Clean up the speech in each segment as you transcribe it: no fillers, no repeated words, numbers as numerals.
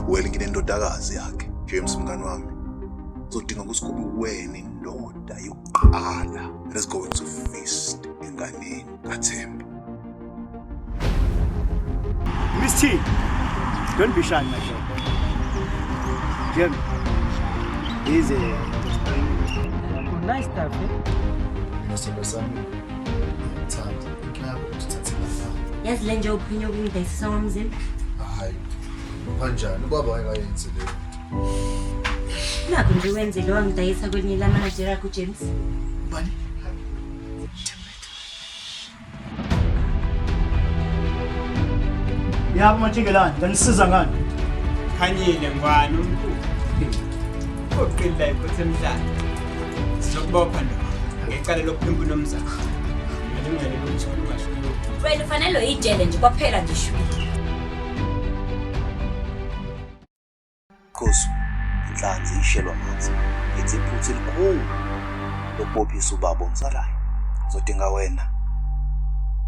Wena nginendodakazi yakhe, James mngani wami. Uzodinga ukuthi kube wena indoda yokuqala that's going to feast enganeni kaThemba. Miss T, don't be shy, my friend. Jim, he's a nice stuff, eh? Mr. Basami, Yes, Lenjo, opinion with the songs in. Hi, Panja, no Baba, I incident. Na kunjuwenzi lo ngidayisa kwenye la manager ku James. Bani? yabo matshingelani, nganisiza ngani? Khanyile ngwane umkhulu. Uqila ikho emhlanje. Sizokubopha ndo. Ngecala lokuphimba nomzana. Ngilungele ukuthi ungashilo. Wena fanele uyijele nje kwaphela nje shwi. Khosi, inhlanzi ishelwa amanzi. Ithi iphutha elikhulu lokubophisa ubaba omzalayo. Uzodinga wena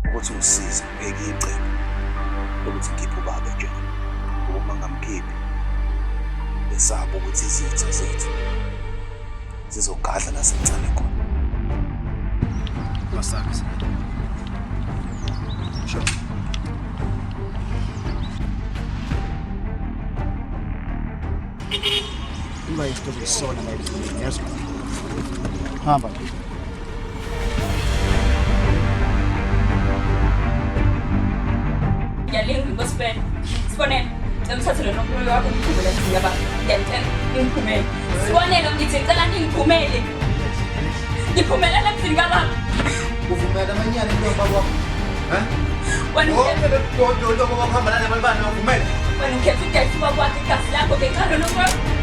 ukuthi usize ubheke icebo lokuthi ngikhiphe ubaba ejele. Uma ngamkhiphi besaba ukuthi izitha zethu zizogadla nasemncane khona. Wasabi. Sure. Iba isitofu isona la endlini, yazi? Hamba nje. Yalingi gospel. Sibonene. Emthathele nomkhulu wakho umkhumbulo siyaba. Ngiyamthemba umkhumele. Sibonene ngithi ngicela ningiphumele. Ngiphumelela emzini kababa. Uvumela amanyana intombi kwakho. Wena Lo kuhamba nabantwana uvumela. ukhetha ukugayisa ubaba wakhe igasi lakho ngekhalo nomkhulu.